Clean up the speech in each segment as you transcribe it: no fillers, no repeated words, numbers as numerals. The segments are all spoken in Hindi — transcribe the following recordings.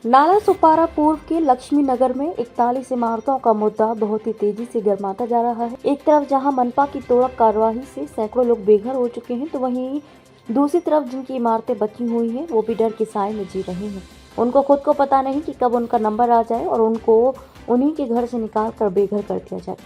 नाला सुपारा पूर्व के लक्ष्मी नगर में 41 इमारतों का मुद्दा बहुत ही तेजी से गर्माता जा रहा है। एक तरफ जहां मनपा की तोड़क कार्यवाही से सैकड़ों लोग बेघर हो चुके हैं, तो वहीं दूसरी तरफ जिनकी इमारतें बची हुई हैं वो भी डर के साए में जी रहे हैं। उनको खुद को पता नहीं कि कब उनका नंबर आ जाए और उनको उन्हीं के घर से निकाल कर बेघर कर दिया जाए।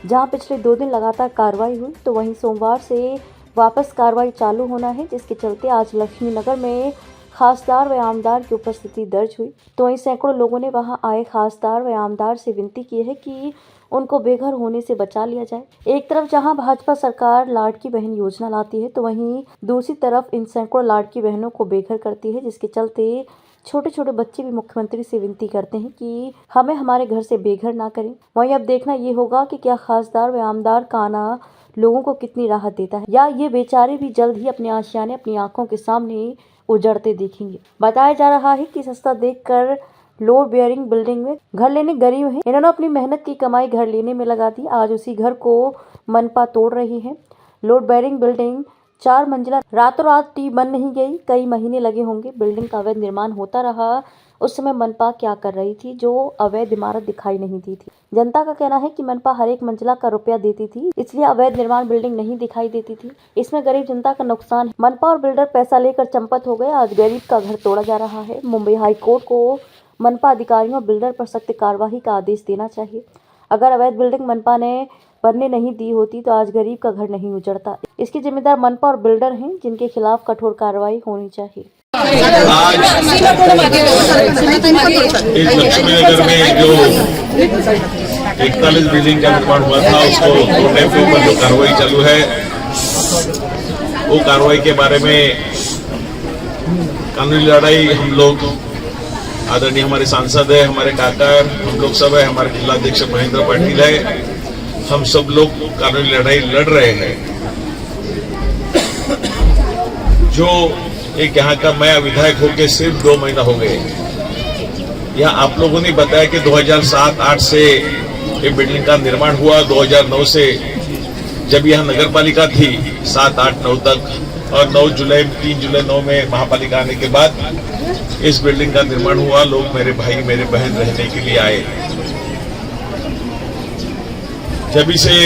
जहाँ पिछले 2 दिन लगातार कार्रवाई हुई, तो वहीं सोमवार से वापस कार्रवाई चालू होना है, जिसके चलते आज लक्ष्मी नगर में खासदार व आमदार की उपस्थिति दर्ज हुई। तो वहीं सैकड़ों लोगों ने वहां आए खासदार व आमदार से विनती की है कि उनको बेघर होने से बचा लिया जाए। एक तरफ जहां भाजपा सरकार लाड़की बहन योजना लाती है, तो वहीं दूसरी तरफ इन सैकड़ों लाड़की बहनों को बेघर करती है, जिसके चलते छोटे छोटे बच्चे भी मुख्यमंत्री से विनती करते हैं कि हमें हमारे घर से बेघर ना करें। वहीं अब देखना ये होगा कि क्या खासदार व आमदार का आना लोगों को कितनी राहत देता है, या ये बेचारे भी जल्द ही अपने आशियाने अपनी आंखों के सामने उजड़ते देखेंगे। बताया जा रहा है कि सस्ता देखकर लोड बेयरिंग बिल्डिंग में घर लेने गरीब हैं। इन्होंने अपनी मेहनत की कमाई घर लेने में लगा दी। आज उसी घर को मनपा तोड़ रही है। लोड बेयरिंग बिल्डिंग 4 मंजिला रातों रात बन नहीं गई, कई महीने लगे होंगे। बिल्डिंग का अवैध निर्माण होता रहा। उस समय मनपा क्या कर रही थी जो अवैध इमारत दिखाई नहीं दी थी? जनता का कहना है कि मनपा हर एक मंजिला का रुपया देती थी, इसलिए अवैध निर्माण बिल्डिंग नहीं दिखाई देती थी। इसमें गरीब जनता का नुकसान है। मनपा और बिल्डर पैसा लेकर चंपत हो गए। आज गरीब का घर तोड़ा जा रहा है। मुंबई हाई कोर्ट को मनपा अधिकारियों और बिल्डर पर सख्त कार्रवाई का आदेश देना चाहिए। अगर अवैध बिल्डिंग मनपा ने बनने नहीं दी होती तो आज गरीब का घर नहीं उजड़ता। इसकी जिम्मेदार मनपा और बिल्डर हैं, जिनके खिलाफ कठोर कार्रवाई होनी चाहिए। आज इस लक्ष्मी नगर में जो 41 बिल्डिंग का निर्माण हुआ था, उसको तोड़ने के ऊपर जो कार्रवाई चालू है, वो कार्रवाई के बारे में कानूनी लड़ाई हम लोग, आदरणीय हमारे सांसद है, हमारे काका, हम लोग सब है, हमारे जिलाध्यक्ष महेंद्र पाटिल है, हम सब लोग कानूनी लड़ाई लड़ रहे हैं। जो एक यहाँ का मैं विधायक होकर सिर्फ 2 महीना हो गए। यहाँ आप लोगों ने बताया कि 2007-8 से ये बिल्डिंग का निर्माण हुआ। 2009 से जब यहाँ नगर पालिका थी 7, 8, 9 तक, और 3 जुलाई 9 में महापालिका आने के बाद इस बिल्डिंग का निर्माण हुआ। लोग मेरे भाई मेरे बहन रहने के लिए आए। जब इसे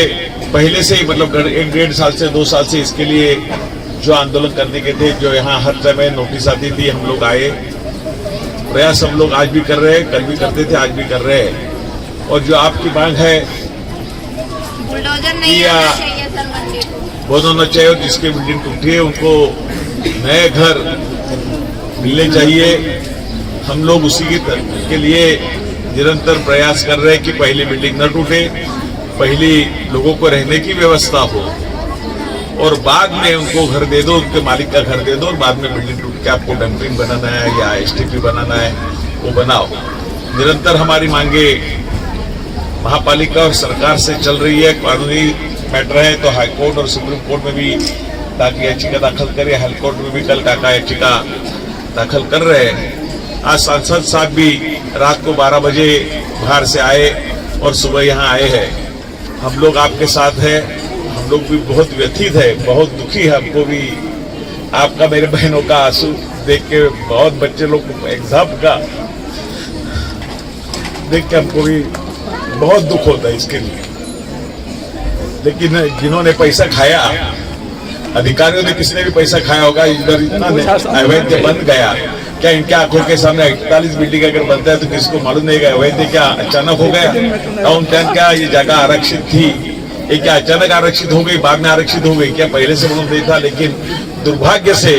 पहले से ही मतलब 1.5 साल से 2 साल से इसके लिए जो आंदोलन करने के थे, जो यहाँ हर समय नोटिस आती थी, हम लोग आए। प्रयास हम लोग आज भी कर रहे हैं, कल भी करते थे, आज भी कर रहे हैं। और जो आपकी मांग है बुलडोजर नहीं आना चाहिए सर मंदिर, वो होना चाहिए। जिसके बिल्डिंग टूटी है उनको नए घर मिलने चाहिए। हम लोग उसी के लिए निरंतर प्रयास कर रहे हैं कि पहली बिल्डिंग न टूटे, पहली लोगों को रहने की व्यवस्था हो, और बाद में उनको घर दे दो, उनके मालिक का घर दे दो, और बाद में बिल्डिंग टूट के आपको डंपिंग बनाना है या एसटीपी बनाना है वो बनाओ। निरंतर हमारी मांगे महापालिका और सरकार से चल रही है। कानूनी मैटर है तो हाईकोर्ट और सुप्रीम कोर्ट में भी ताकि याचिका दाखिल करे। हाईकोर्ट में भी कल काका याचिका दाखिल कर रहे हैं। आज सांसद साहब भी रात को 12 बजे बाहर से आए और सुबह यहाँ आए हैं। हम लोग आपके साथ हैं। हम लोग भी बहुत व्यथित है, बहुत दुखी है। हमको भी आपका, मेरे बहनों का आंसू देख के, बहुत बच्चे लोग एग्जाम का देख के हमको भी बहुत दुख होता है इसके लिए। लेकिन जिन्होंने पैसा खाया, अधिकारियों ने किसने भी पैसा खाया होगा, इधर इतना अवैध बन गया। क्या इनके आंखों के सामने 41 बिल्डिंग अगर बनता है तो किसको मालूम नहीं गया? अवैध क्या अचानक हो गया? टाउन प्लान क्या ये जगह आरक्षित थी, ये क्या अचानक आरक्षित हो गई, बाद में आरक्षित हो गई? क्या पहले से मालूम नहीं था? लेकिन दुर्भाग्य से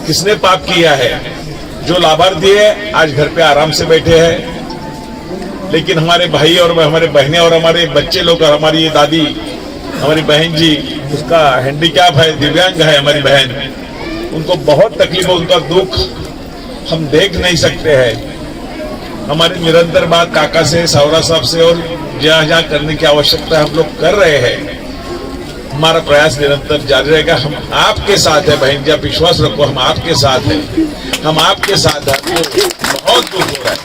किसने पाप किया है? जो लाभार्थी है आज घर पे आराम से बैठे हैं, लेकिन हमारे भाई और हमारे बहनें और हमारे बच्चे लोग और हमारी ये दादी, हमारी बहन जी, उसका हैंडीकैप है, दिव्यांग है हमारी बहन, उनको बहुत तकलीफ है, उनका दुख हम देख नहीं सकते हैं। हमारी निरंतर बात काका से, सावरा साहब से और जहाँ जहाँ करने की आवश्यकता हम लोग कर रहे हैं। हमारा प्रयास निरंतर जारी रहेगा। हम आपके साथ है बहन जी, आप विश्वास रखो, हम आपके साथ हैं, हम आपके साथ हैं। बहुत दुख हो रहा है।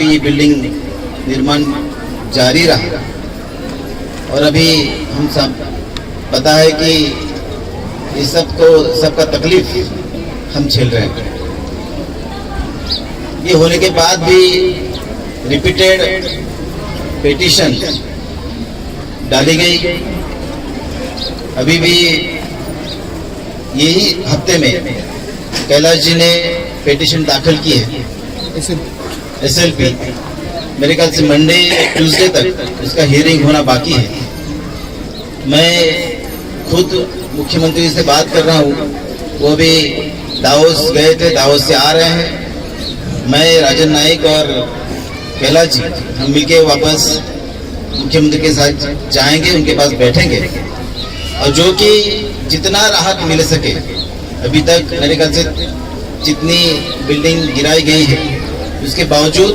ये बिल्डिंग निर्माण जारी रहा और अभी हम सब पता है कि ये सबका तकलीफ हम झेल रहे हैं। ये होने के बाद भी रिपीटेड पिटीशन डाली गई। अभी भी यही हफ्ते में कैलाश जी ने पिटीशन दाखिल की है SLP। मेरे ख्याल से मंडे ट्यूसडे तक इसका हियरिंग होना बाकी है। मैं खुद मुख्यमंत्री से बात कर रहा हूँ, वो भी दावोस गए थे, दावोस से आ रहे हैं। मैं राजन नाइक और कैलाश जी हम मिलके वापस मुख्यमंत्री के साथ जाएंगे, उनके पास बैठेंगे और जो कि जितना राहत मिल सके, अभी तक मेरे ख्याल से जितनी बिल्डिंग गिराई गई है उसके बावजूद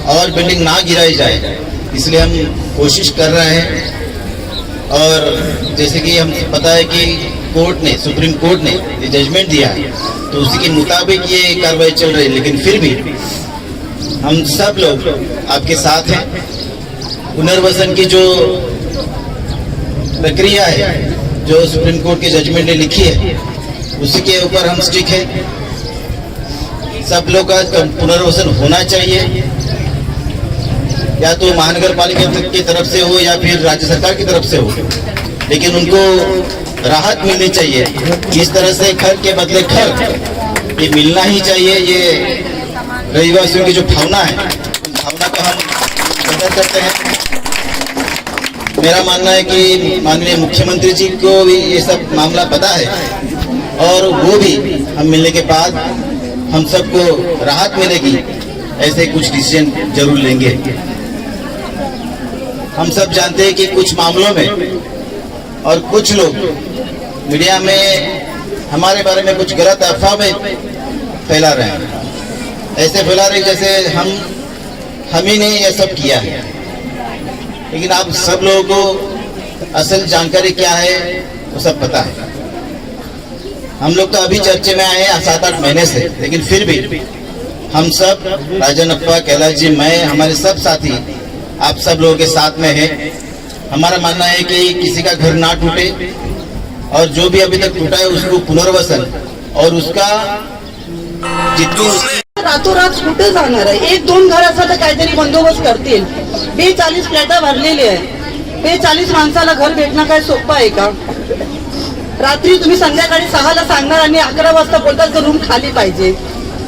और बिल्डिंग ना गिराई जाए, इसलिए हम कोशिश कर रहे हैं। और जैसे कि हम पता है कि कोर्ट ने, सुप्रीम कोर्ट ने ये जजमेंट दिया है, तो उसी के मुताबिक ये कार्रवाई चल रही है। लेकिन फिर भी हम सब लोग आपके साथ हैं। पुनर्वसन की जो प्रक्रिया है, जो सुप्रीम कोर्ट के जजमेंट ने लिखी है, उसी के ऊपर हम स्टिक है। सब लोग का पुनर्वसन होना चाहिए, या तो महानगर पालिका की तरफ से हो या फिर राज्य सरकार की तरफ से हो, लेकिन उनको राहत मिलनी चाहिए। इस तरह से खर के बदले खर ये मिलना ही चाहिए। ये रहिवासियों की जो भावना है, उस भावना को हम कदर करते हैं। मेरा मानना है कि माननीय मुख्यमंत्री जी को भी ये सब मामला पता है और वो भी हम मिलने के बाद हम सबको राहत मिलेगी, ऐसे कुछ डिसीजन जरूर लेंगे। हम सब जानते हैं कि कुछ मामलों में और कुछ लोग मीडिया में हमारे बारे में कुछ गलत अफवाहें फैला रहे हैं। ऐसे फैला रहे जैसे हम ही ने यह सब किया है, लेकिन आप सब लोगों को असल जानकारी क्या है वो सब पता है। हम लोग तो अभी चर्चे में आए हैं 7-8 महीने से, लेकिन फिर भी हम सब, राजन अप्पा, कैलाश जी, मैं, हमारे सब साथी आप सब लोगों के साथ में है। हमारा मानना है कि किसी का घर ना टूटे और जो भी अभी तक टूटा है उसको पुनर्वसन और उसका जितनी रातोरात कुठे जाणार आहे। 1-2 घर असं तर काहीतरी बंदोबस्त करतील। 42 फ्लॅट भरलेले आहे। 42 माणसाला घर भेटणं काय सोपं आहे का? रात्री तुम्ही संध्याकाळी 6ला सांगणार आणि 11 वाजता बोलतात रूम खाली पाहिजे,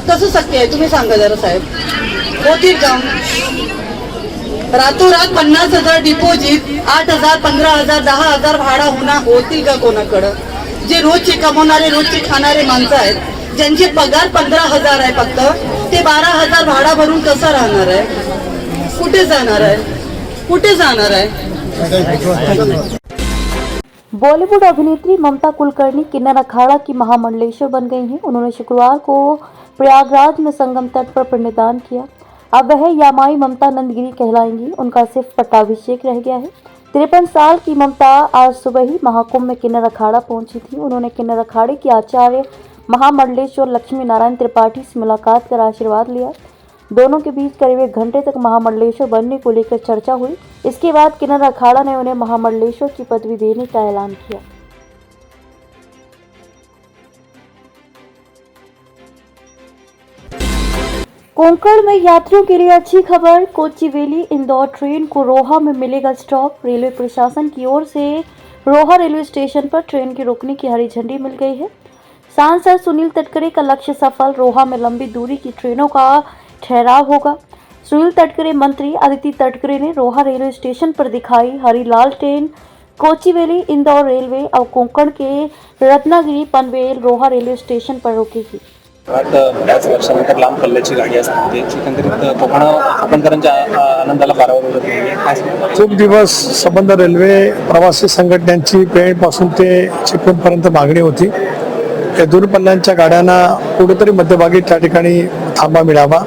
कसं शक्य आहे? तुम्ही सांगा जरा साहेब, होतील का? रातोरात 50,000 डिपॉझिट, 8,000, 15,000, 10,000 भाडा होतील का कोणाकडं? जे रोजचे कमवणारे, रोजचे खाणारे माणसं आहेत, ज्यांचे पगार 15,000 आहे फक्त, ते 12,000 भाडा भरून कसं राहणार आहे? कुठे जाणार आहे? कुठे जाणार आहे? बॉलीवुड अभिनेत्री ममता कुलकर्णी किन्नर अखाड़ा की महामंडलेश्वर बन गई हैं। उन्होंने शुक्रवार को प्रयागराज में संगम तट पर पिंडदान किया। अब वह यामाई ममता नंदगिरी कहलाएंगी। उनका सिर्फ पट्टाभिषेक रह गया है। 53 साल की ममता आज सुबह ही महाकुंभ में किन्नर अखाड़ा पहुंची थी। उन्होंने किन्नर अखाड़े के आचार्य महामंडलेश्वर लक्ष्मी नारायण त्रिपाठी से मुलाकात कर आशीर्वाद लिया। दोनों के बीच करीब 1 घंटे तक महामंडलेश्वर बनने को लेकर चर्चा हुई। इसके बाद किन्नर अखाड़ा ने उन्हें महामंडलेश्वर की पदवी देने का ऐलान किया। कोंकण में यात्रियों के लिए अच्छी खबर। कोचुवेली इंदौर ट्रेन को रोहा में मिलेगा स्टॉप। रेलवे प्रशासन की ओर से रोहा रेलवे स्टेशन पर ट्रेन के रुकने की हरी झंडी मिल गई है। सांसद सुनील तटकरे का लक्ष्य सफल। रोहा में लंबी दूरी की ट्रेनों का ठहराव होगा। सुनील तटकरे मंत्री अदिति तटकरे ने रोहा रेलवे स्टेशन पर दिखाई हरी लाल ट्रेन। कोचुवेली इंदौर रेलवे और कोंकण के रत्नागिरी पनवेल रोहा रेलवे स्टेशन पर रुकेगी। बऱ्याच वर्षानंतर लांब पल्ल्याची गाडी असते, एकंदरीत कोकणकरांच्या आनंदाला पारावर उरत नाही। खूप दिवस संबंध रेल्वे प्रवासी संघटनांची पेणपासून ते चिपळूणपर्यंत मागणी होती। या दूर पल्ल्यांच्या गाड्यांना कुठेतरी मध्यभागी त्या ठिकाणी थांबा मिळावा।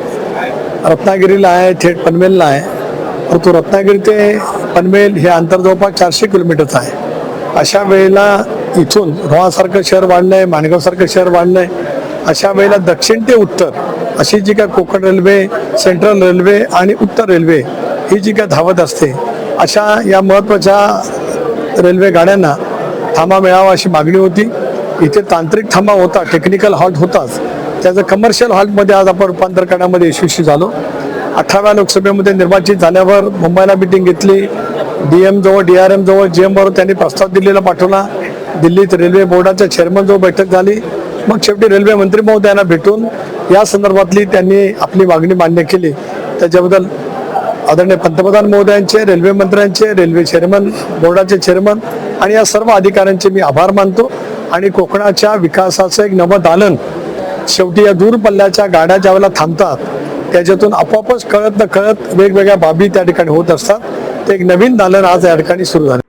रत्नागिरीला आहे, थेट पनवेलला आहे, परंतु रत्नागिरी ते पनवेल हे अंतर जवळपास 400 किलोमीटरचं आहे। अशा वेळेला इथून रोहासारखं शहर वाढलंय, माणगावसारखं शहर वाढलंय, अशा वेळेला दक्षिण ते उत्तर अशी जी काय कोकण रेल्वे, सेंट्रल रेल्वे आणि उत्तर रेल्वे ही जी काय धावत असते, अशा या महत्त्वाच्या रेल्वे गाड्यांना थांबा मिळावा अशी मागणी होती। इथे तांत्रिक थांबा होता, टेक्निकल हॉल्ट होताच, त्याचं कमर्शियल हॉलमध्ये आज आपण रूपांतर करण्यामध्ये यशस्वी झालो. 18व्या लोकसभेमध्ये निर्वाचित झाल्यावर मुंबईला मिटिंग घेतली. DM जवळ, DRM जवळ, GM बरोबर त्यांनी प्रस्ताव दिल्लीला पाठवला. दिल्लीत रेल्वे बोर्डाच्या चेअरमन जवळ बैठक झाली. मग शेवटी रेल्वे मंत्री महोदयांना भेटून या संदर्भातली त्यांनी आपली मागणी मान्य केली. त्याच्याबद्दल आदरणीय पंतप्रधान महोदयांचे, रेल्वे मंत्र्यांचे, रेल्वे चेअरमन, बोर्डाचे चेअरमन आणि या सर्व अधिकाऱ्यांचे मी आभार मानतो. आणि कोकणाच्या विकासाचं एक नवं दालन शेवटी या दूर पल्ल्याच्या गाड्या ज्यावेळेला थांबतात त्याच्यातून आपोआपच कळत न कळत वेगवेगळ्या बाबी त्या ठिकाणी होत असतात. ते एक नवीन दालन आज या ठिकाणी सुरू झालं.